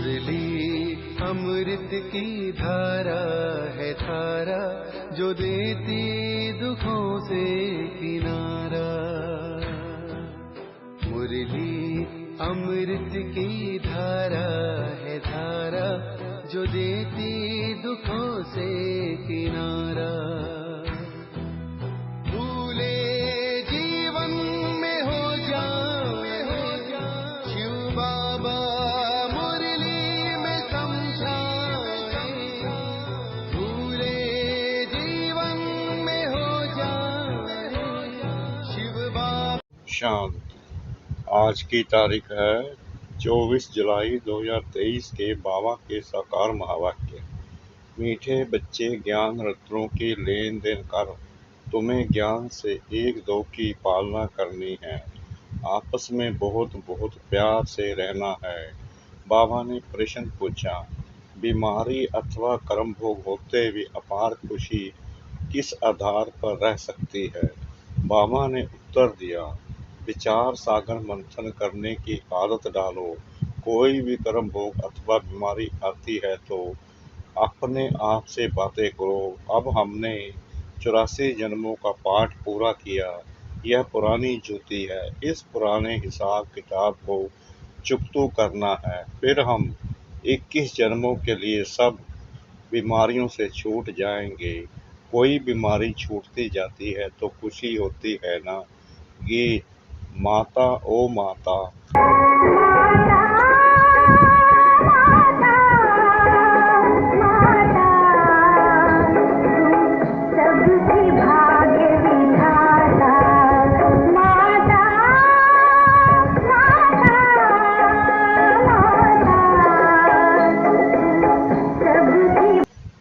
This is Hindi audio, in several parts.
मुरली अमृत की धारा है धारा, जो देती दुखों से किनारा। मुरली अमृत की धारा है धारा, जो देती दुखों से किनारा। भूले जीवन में हो जाए शिव बाबा मुरली में समझाए। भूले जीवन में हो जाए शिव बाबा। शांति। आज की तारीख है 24 जुलाई 2023 के बाबा के साकार महावाक्य। मीठे बच्चे ज्ञान रत्नों की लेन देन कर, तुम्हें ज्ञान से एक दो की पालना करनी है। आपस में बहुत बहुत प्यार से रहना है। बाबा ने प्रश्न पूछा, बीमारी अथवा कर्म भोग होते हुए अपार खुशी किस आधार पर रह सकती है? बाबा ने उत्तर दिया, विचार सागर मंथन करने की आदत डालो। कोई भी कर्म भोग अथवा बीमारी आती है तो अपने आप से बातें करो, अब हमने 84 जन्मों का पाठ पूरा किया। यह पुरानी ज्योति है, इस पुराने हिसाब किताब को चुकतू करना है, फिर हम 21 जन्मों के लिए सब बीमारियों से छूट जाएंगे। कोई बीमारी छूटती जाती है तो खुशी होती है ना। गीत। माता ओ माता।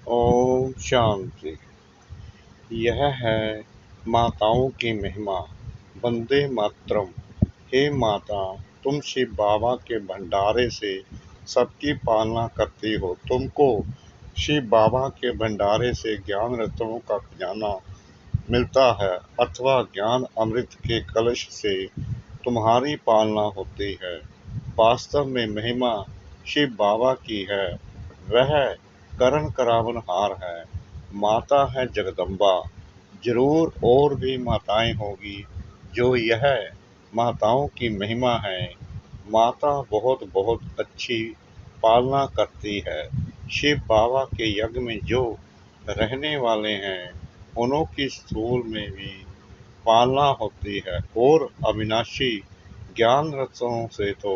ओम शांति। यह है माताओं की महिमा। वंदे मातरम। हे माता, तुम शिव बाबा के भंडारे से सबकी पालना करती हो। तुमको शिव बाबा के भंडारे से ज्ञान रत्नों का खजाना मिलता है अथवा ज्ञान अमृत के कलश से तुम्हारी पालना होती है। वास्तव में महिमा शिव बाबा की है। वह करण करावन हार है, माता है जगदम्बा। जरूर और भी माताएं होगी जो यह माताओं की महिमा है। माता बहुत बहुत अच्छी पालना करती है। शिव बाबा के यज्ञ में जो रहने वाले हैं उन्हों की स्थूल में भी पालना होती है, और अविनाशी ज्ञान रत्नों से तो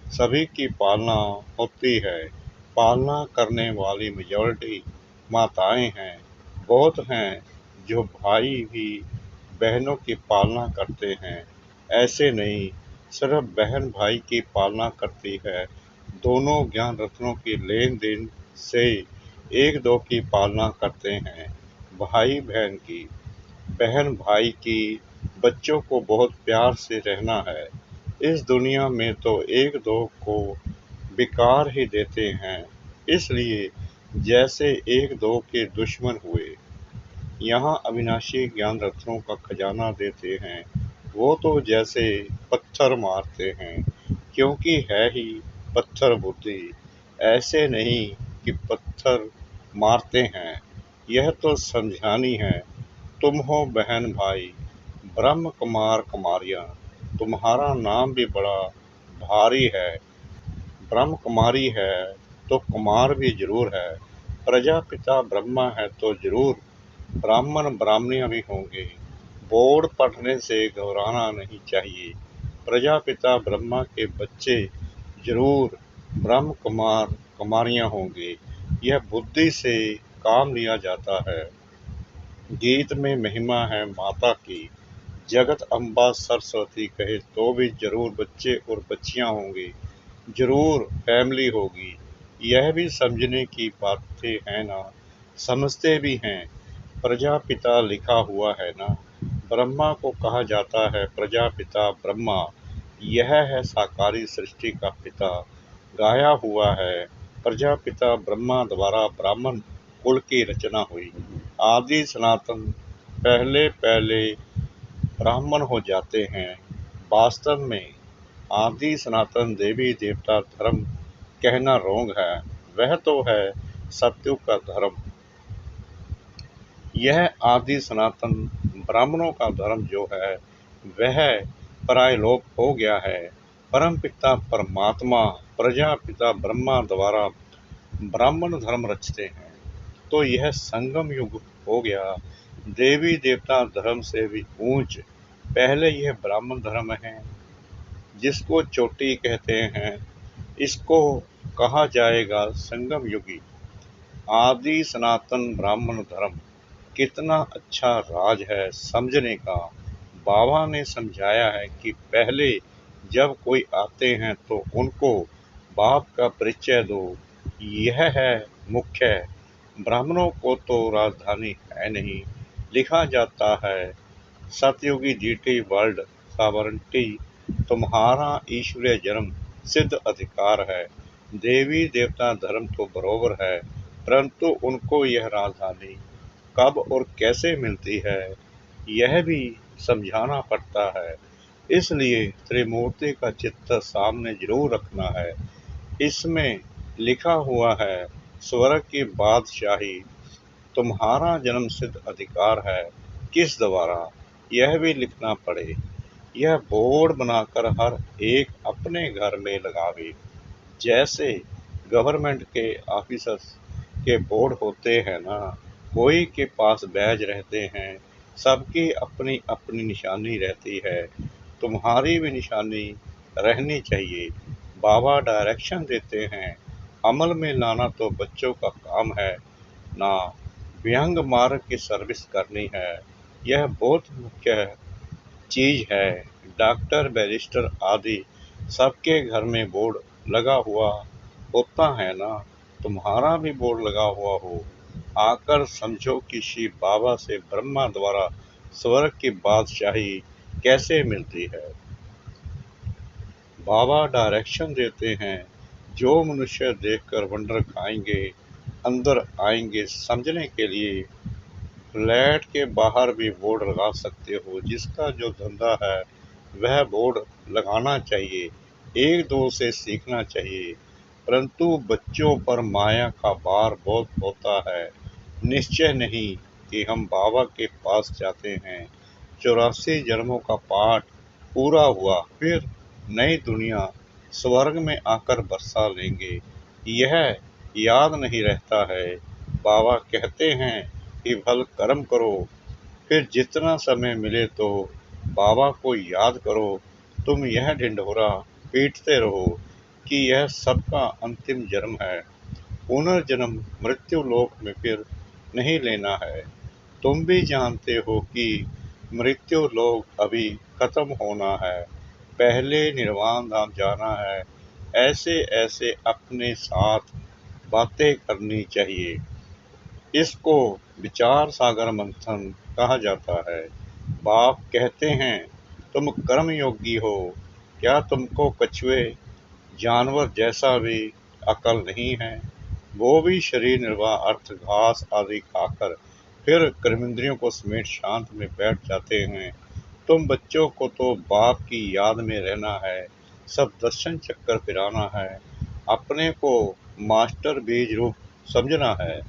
सभी की पालना होती है। पालना करने वाली मेजॉरिटी माताएं हैं। बहुत हैं जो भाई भी बहनों की पालना करते हैं। ऐसे नहीं, सिर्फ बहन भाई की पालना करती है। दोनों ज्ञान रत्नों की लेन देन से एक दो की पालना करते हैं। भाई बहन की, बहन भाई की। बच्चों को बहुत प्यार से रहना है। इस दुनिया में तो एक दो को विकार ही देते हैं, इसलिए जैसे एक दो के दुश्मन हुए। यहाँ अविनाशी ज्ञान रत्नों का खजाना देते हैं, वो तो जैसे पत्थर मारते हैं, क्योंकि है ही पत्थर बुद्धि। ऐसे नहीं कि पत्थर मारते हैं, यह तो समझानी है। तुम हो बहन भाई, ब्रह्म कुमार कुमारियाँ। तुम्हारा नाम भी बड़ा भारी है। ब्रह्म कुमारी है तो कुमार भी जरूर है। प्रजापिता ब्रह्मा है तो जरूर ब्राह्मण ब्राह्मणियाँ भी होंगे। बोर्ड पढ़ने से घबराना नहीं चाहिए। प्रजापिता ब्रह्मा के बच्चे जरूर ब्रह्म कुमार कुमारियाँ होंगे। यह बुद्धि से काम लिया जाता है। गीत में महिमा है माता की। जगत अम्बा सरस्वती कहे तो भी जरूर बच्चे और बच्चियाँ होंगे, जरूर फैमिली होगी। यह भी समझने की बातें हैं ना, समझते भी हैं। प्रजापिता लिखा हुआ है ना। ब्रह्मा को कहा जाता है प्रजापिता ब्रह्मा। यह है साकारी सृष्टि का पिता। गाया हुआ है, प्रजापिता ब्रह्मा द्वारा ब्राह्मण कुल की रचना हुई। आदि सनातन पहले पहले ब्राह्मण हो जाते हैं। वास्तव में आदि सनातन देवी देवता धर्म कहना रोंग है, वह तो है सत्युग का धर्म। यह आदि सनातन ब्राह्मणों का धर्म जो है वह परायलोप हो गया है। परम पिता परमात्मा प्रजापिता ब्रह्मा द्वारा ब्राह्मण धर्म रचते हैं, तो यह संगम युग हो गया। देवी देवता धर्म से भी ऊंच पहले यह ब्राह्मण धर्म है, जिसको चोटी कहते हैं, इसको कहा जाएगा संगम युगी। आदि सनातन ब्राह्मण धर्म कितना अच्छा राज है समझने का। बाबा ने समझाया है कि पहले जब कोई आते हैं तो उनको बाप का परिचय दो, यह है मुख्य। ब्राह्मणों को तो राजधानी है नहीं, लिखा जाता है सतयुगी जीटी वर्ल्ड सॉवरेंटी तुम्हारा ईश्वरीय जन्म सिद्ध अधिकार है। देवी देवता धर्म तो बरोबर है, परंतु उनको यह राजधानी कब और कैसे मिलती है यह भी समझाना पड़ता है। इसलिए त्रिमूर्ति का चित्र सामने जरूर रखना है। इसमें लिखा हुआ है स्वर्ग की बादशाही तुम्हारा जन्म सिद्ध अधिकार है, किस द्वारा यह भी लिखना पड़े। यह बोर्ड बनाकर हर एक अपने घर में लगावे। जैसे गवर्नमेंट के ऑफिसर्स के बोर्ड होते हैं ना, कोई के पास बैज रहते हैं, सबकी अपनी अपनी निशानी रहती है, तुम्हारी भी निशानी रहनी चाहिए। बाबा डायरेक्शन देते हैं, अमल में लाना तो बच्चों का काम है ना, व्यंग मार्ग की सर्विस करनी है, यह बहुत मुख्य चीज है। डॉक्टर बैरिस्टर आदि सबके घर में बोर्ड लगा हुआ होता है ना, तुम्हारा भी बोर्ड लगा हुआ हो। आकर समझो कि शिव बाबा से ब्रह्मा द्वारा स्वर्ग की बादशाही कैसे मिलती है। बाबा डायरेक्शन देते हैं, जो मनुष्य देखकर वंडर खाएंगे अंदर आएंगे। समझने के लिए फ्लैट के बाहर भी बोर्ड लगा सकते हो, जिसका जो धंधा है वह बोर्ड लगाना चाहिए, एक दो से सीखना चाहिए। परंतु बच्चों पर माया का भार बहुत होता है। निश्चय नहीं कि हम बाबा के पास जाते हैं, 84 जन्मों का पाठ पूरा हुआ, फिर नई दुनिया स्वर्ग में आकर बरसा लेंगे, यह याद नहीं रहता है। बाबा कहते हैं कि भल कर्म करो, फिर जितना समय मिले तो बाबा को याद करो। तुम यह ढिंढोरा पीटते रहो कि यह सबका अंतिम जन्म है, पुनर्जन्म मृत्यु लोक में फिर नहीं लेना है। तुम भी जानते हो कि मृत्यु लोक अभी खत्म होना है, पहले निर्वाण धाम जाना है। ऐसे ऐसे अपने साथ बातें करनी चाहिए। इसको विचार सागर मंथन कहा जाता है। बाप कहते हैं, तुम कर्म योगी हो, क्या तुमको कछुए जानवर जैसा भी अकल नहीं है। वो भी शरीर निर्वाह अर्थ घास आदि खाकर फिर कर्मेंद्रियों को समेट शांत में बैठ जाते हैं। तुम बच्चों को तो बाप की याद में रहना है, सब दर्शन चक्कर फिराना है, अपने को मास्टर बीज रूप समझना है।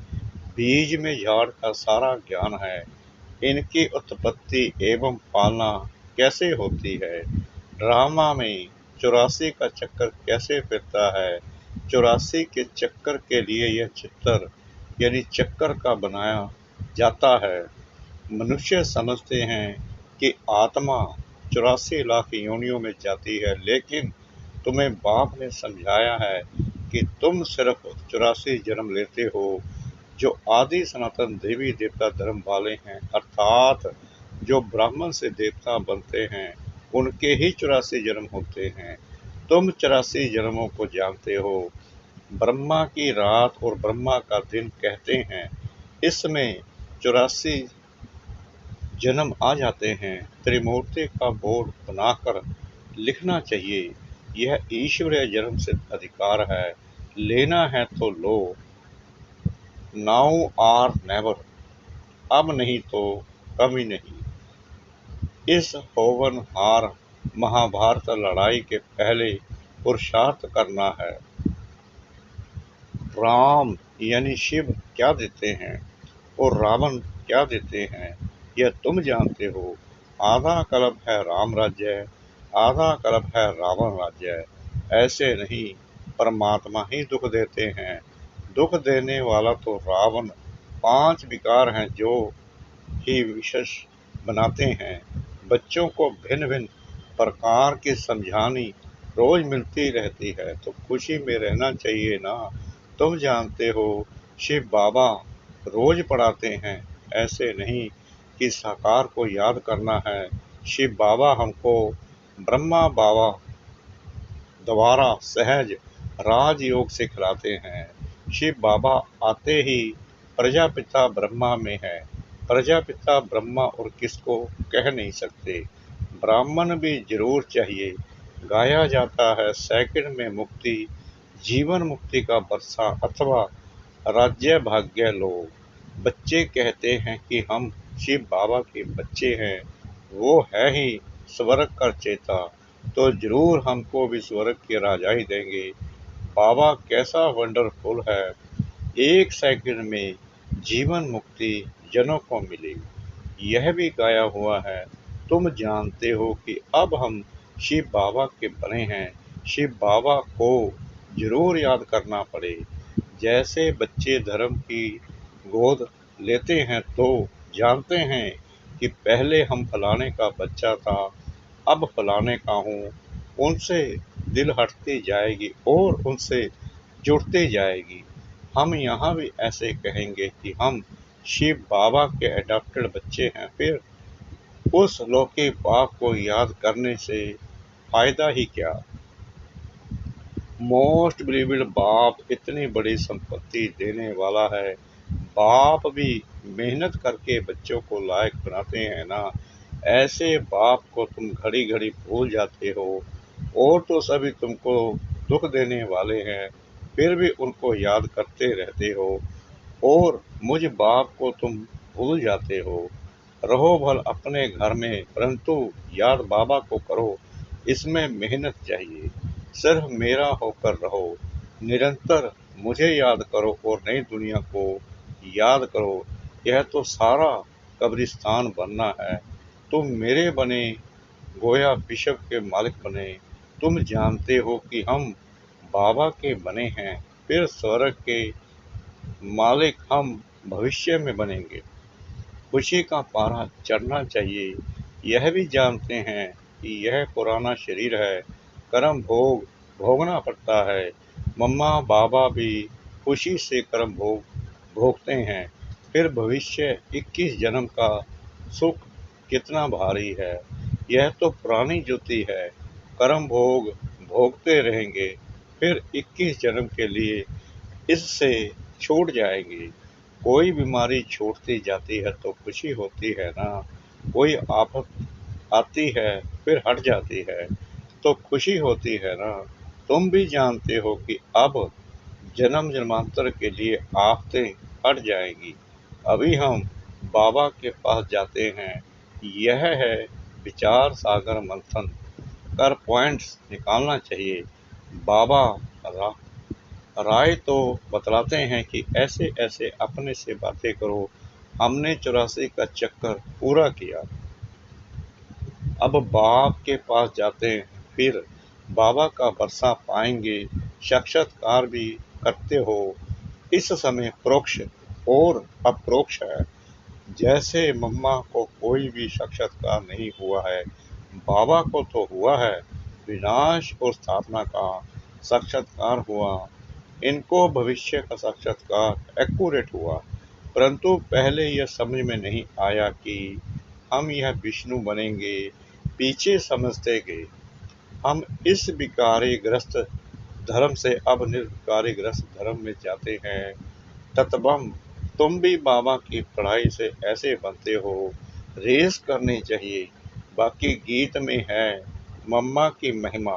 बीज में झाड़ का सारा ज्ञान है, इनकी उत्पत्ति एवं पालना कैसे होती है। ड्रामा में 84 का चक्कर कैसे फिरता है, 84 के चक्कर के लिए यह चित्र यानी चक्कर का बनाया जाता है। मनुष्य समझते हैं कि आत्मा 84 लाख योनियों में जाती है, लेकिन तुम्हें बाप ने समझाया है कि तुम सिर्फ 84 जन्म लेते हो। जो आदि सनातन देवी देवता धर्म वाले हैं, अर्थात जो ब्राह्मण से देवता बनते हैं, उनके ही 84 जन्म होते हैं। तुम 84 जन्मों को जानते हो। ब्रह्मा की रात और ब्रह्मा का दिन कहते हैं, इसमें 84 जन्म आ जाते हैं। त्रिमूर्ति का बोर्ड बनाकर लिखना चाहिए, यह ईश्वरीय जन्म से अधिकार है, लेना है तो लो, नाउ आर नेवर, अब नहीं तो कभी नहीं। इस होनहार महाभारत लड़ाई के पहले पुरुषार्थ करना है। राम यानी शिव क्या देते हैं और रावण क्या देते हैं, यह तुम जानते हो। आधा कल्प है राम राज्य, आधा कल्प है रावण राज्य। ऐसे नहीं, परमात्मा ही दुख देते हैं। दुख देने वाला तो रावण। 5 विकार हैं जो ही विशेष बनाते हैं। बच्चों को भिन्न भिन्न प्रकार की समझानी रोज मिलती रहती है तो खुशी में रहना चाहिए ना। तुम जानते हो शिव बाबा रोज पढ़ाते हैं, ऐसे नहीं कि साकार को याद करना है। शिव बाबा हमको ब्रह्मा बाबा द्वारा सहज राजयोग सिखलाते हैं। शिव बाबा आते ही प्रजापिता ब्रह्मा में है। प्रजापिता ब्रह्मा और किसको कह नहीं सकते। ब्राह्मण भी जरूर चाहिए। गाया जाता है सेकंड में मुक्ति, जीवन मुक्ति का बरसा अथवा राज्य भाग्य लोग। बच्चे कहते हैं कि हम शिव बाबा के बच्चे हैं, वो है ही स्वर्ग का चेता, तो जरूर हमको भी स्वर्ग की राजाई देंगे। बाबा कैसा वंडरफुल है, 1 सेकंड में जीवन मुक्ति जनों को मिली। यह भी गाया हुआ है। तुम जानते हो कि अब हम शिव बाबा के बने हैं। शिव बाबा को जरूर याद करना पड़े। जैसे बच्चे धर्म की गोद लेते हैं तो जानते हैं कि पहले हम फलाने का बच्चा था, अब फलाने का हूँ। उनसे दिल हटती जाएगी और उनसे जुड़ती जाएगी। हम यहाँ भी ऐसे कहेंगे कि हम शिव बाबा के अडॉप्टेड बच्चे हैं। फिर उस लौकिक बाप को याद करने से फायदा ही क्या। मोस्ट बिलीव्ड बाप इतनी बड़ी संपत्ति देने वाला है। बाप भी मेहनत करके बच्चों को लायक बनाते हैं ना। ऐसे बाप को तुम घड़ी घड़ी भूल जाते हो। और तो सभी तुमको दुख देने वाले हैं, फिर भी उनको याद करते रहते हो। और मुझ बाप को तुम भूल जाते हो। रहो भल अपने घर में, परंतु याद बाबा को करो। इसमें मेहनत चाहिए। सिर्फ मेरा होकर रहो, निरंतर मुझे याद करो और नई दुनिया को याद करो। यह तो सारा कब्रिस्तान बनना है। तुम मेरे बने, गोया विश्व के मालिक बने। तुम जानते हो कि हम बाबा के बने हैं, फिर स्वर्ग के मालिक हम भविष्य में बनेंगे। खुशी का पारा चढ़ना चाहिए। यह भी जानते हैं कि यह पुराना शरीर है, कर्म भोग भोगना पड़ता है। मम्मा बाबा भी खुशी से कर्म भोग भोगते हैं। फिर भविष्य 21 जन्म का सुख कितना भारी है। यह तो पुरानी ज्योति है। कर्म भोग भोगते रहेंगे, फिर 21 जन्म के लिए इससे छूट जाएंगे। कोई बीमारी छूटती जाती है तो खुशी होती है ना। कोई आफत आती है फिर हट जाती है तो खुशी होती है ना। तुम भी जानते हो कि अब जन्म जन्मांतर के लिए आफतें हट जाएंगी। अभी हम बाबा के पास जाते हैं। यह है विचार सागर मंथन कर पॉइंट्स निकालना चाहिए। बाबा राय तो बतलाते हैं कि ऐसे ऐसे अपने से बातें करो। हमने 84 का चक्कर पूरा किया, अब बाप के पास जाते हैं, फिर बाबा का बरसा पाएंगे। साक्षात्कार भी करते हो। इस समय प्रोक्ष और अप्रोक्ष है। जैसे मम्मा को कोई भी साक्षात्कार नहीं हुआ है, बाबा को तो हुआ है। विनाश और स्थापना का साक्षात्कार हुआ। इनको भविष्य का साक्षात्कार एक्यूरेट हुआ। परंतु पहले यह समझ में नहीं आया कि हम यह विष्णु बनेंगे। पीछे समझते गए। हम इस विकारी ग्रस्त धर्म से अब निर्विकारी ग्रस्त धर्म में जाते हैं। तत्वम तुम भी बाबा की पढ़ाई से ऐसे बनते हो। रेस करनी चाहिए। बाकी गीत में है मम्मा की महिमा।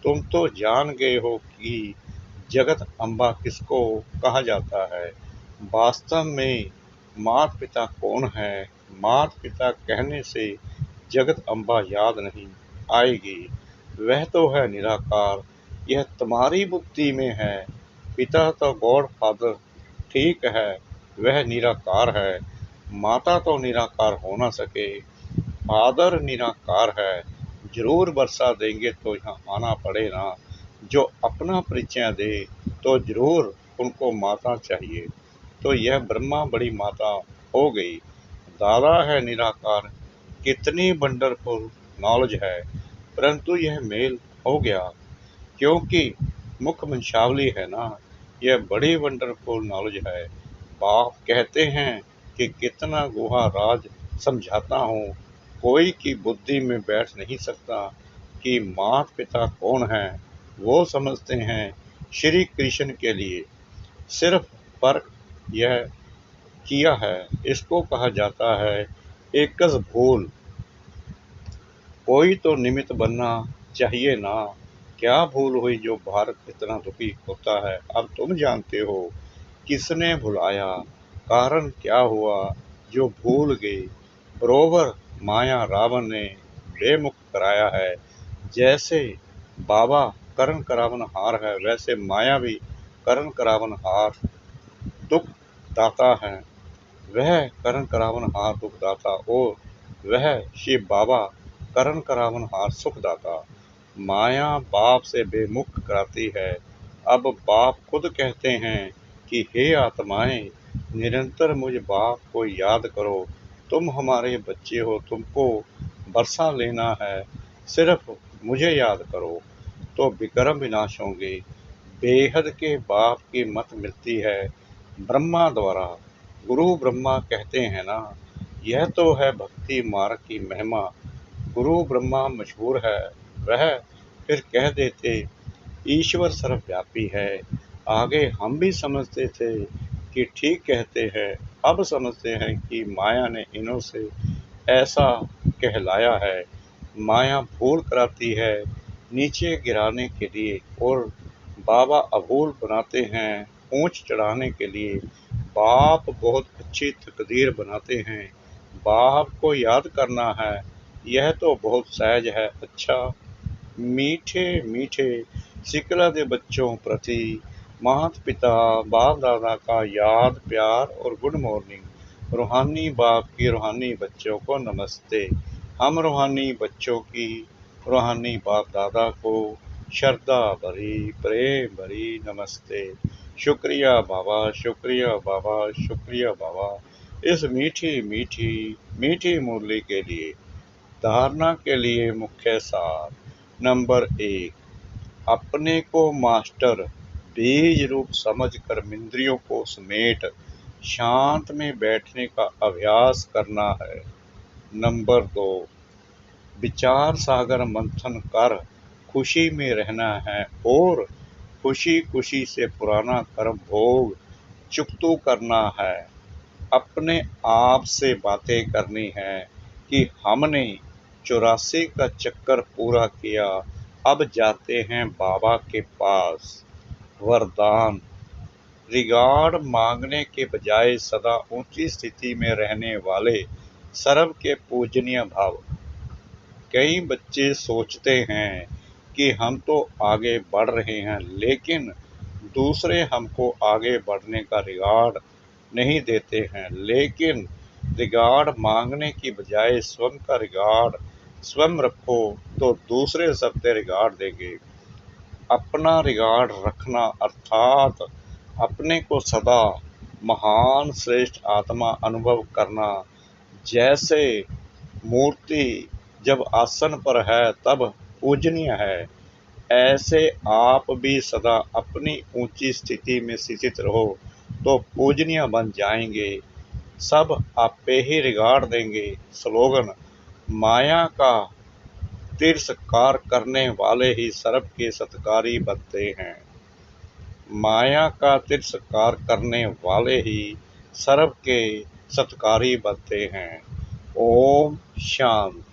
तुम तो जान गए हो कि जगत अम्बा किसको कहा जाता है। वास्तव में माता पिता कौन है। माता पिता कहने से जगत अम्बा याद नहीं आएगी। वह तो है निराकार। यह तुम्हारी बुद्धि में है। पिता तो गॉड फादर ठीक है, वह निराकार है। माता तो निराकार हो ना सके, फादर निराकार है। जरूर वर्षा देंगे तो यहाँ आना पड़े ना। जो अपना परिचय दे तो जरूर उनको माता चाहिए। तो यह ब्रह्मा बड़ी माता हो गई। दादा है निराकार, कितनी वंडरफुल नॉलेज है, परंतु यह मेल हो गया क्योंकि मुख वंशावली है ना। यह बड़ी वंडरफुल नॉलेज है। बाप कहते हैं कि कितना गुहा राज समझाता हूँ, कोई की बुद्धि में बैठ नहीं सकता कि माता पिता कौन है। वो समझते हैं श्री कृष्ण के लिए। सिर्फ फर्क यह किया है, इसको कहा जाता है एकज भूल। कोई तो निमित्त बनना चाहिए ना। क्या भूल हुई जो भारत इतना दुखी होता है। अब तुम जानते हो किसने भुलाया, कारण क्या हुआ जो भूल गए। बरोबर माया रावण ने बेमुख कराया है। जैसे बाबा करण करावन हार है, वैसे माया भी करण करावन हार दुख दाता है। वह करण करावन हार दुख दाता और वह शिव बाबा करण करावन हार सुख दाता। माया बाप से बेमुख कराती है। अब बाप खुद कहते हैं कि हे आत्माएं, निरंतर मुझ बाप को याद करो। तुम हमारे बच्चे हो, तुमको बरसा लेना है, सिर्फ मुझे याद करो तो विक्रम विनाश होंगे। बेहद के बाप की मत मिलती है ब्रह्मा द्वारा। गुरु ब्रह्मा कहते हैं ना, यह तो है भक्ति मार्ग की महिमा। गुरु ब्रह्मा मशहूर है, वह फिर कह देते ईश्वर सर्वव्यापी है। आगे हम भी समझते थे कि ठीक कहते हैं, अब समझते हैं कि माया ने इन्हों से ऐसा कहलाया है। माया भूल कराती है नीचे गिराने के लिए और बाबा अभूल बनाते हैं ऊंच चढ़ाने के लिए। बाप बहुत अच्छी तकदीर बनाते हैं। बाप को याद करना है, यह तो बहुत सहज है। अच्छा मीठे मीठे सिकला दे बच्चों प्रति माता पिता बाप दादा का याद प्यार और गुड मॉर्निंग। रूहानी बाप की रूहानी बच्चों को नमस्ते। हम रूहानी बच्चों की रूहानी बाप दादा को श्रद्धा भरी प्रेम भरी नमस्ते। शुक्रिया बाबा, शुक्रिया बाबा, शुक्रिया बाबा इस मीठी मीठी मीठी मुरली के लिए। धारणा के लिए मुख्य सार। नंबर 1, अपने को मास्टर बीज रूप समझकर इंद्रियों को समेट शांत में बैठने का अभ्यास करना है। नंबर 2, विचार सागर मंथन कर खुशी में रहना है और खुशी खुशी से पुराना कर्म भोग चुकतू करना है। अपने आप से बातें करनी है कि हमने 84 का चक्कर पूरा किया, अब जाते हैं बाबा के पास। वरदान, रिगार्ड मांगने के बजाय सदा ऊंची स्थिति में रहने वाले सर्व के पूजनीय भाव। कई बच्चे सोचते हैं कि हम तो आगे बढ़ रहे हैं, लेकिन दूसरे हमको आगे बढ़ने का रिगार्ड नहीं देते हैं। लेकिन रिगार्ड मांगने की बजाय स्वयं का रिगार्ड स्वयं रखो तो दूसरे सबसे रिगार्ड देंगे। अपना रिगार्ड रखना अर्थात अपने को सदा महान श्रेष्ठ आत्मा अनुभव करना। जैसे मूर्ति जब आसन पर है तब पूजनीय है, ऐसे आप भी सदा अपनी ऊंची स्थिति में स्थित रहो तो पूजनीय बन जाएंगे। सब आपे ही रिगार्ड देंगे। स्लोगन, माया का तिरस्कार करने वाले ही सर्व के सत्कारी बनते हैं। माया का तिरस्कार करने वाले ही सर्व के सत्कारी बनते हैं। ओम शांति।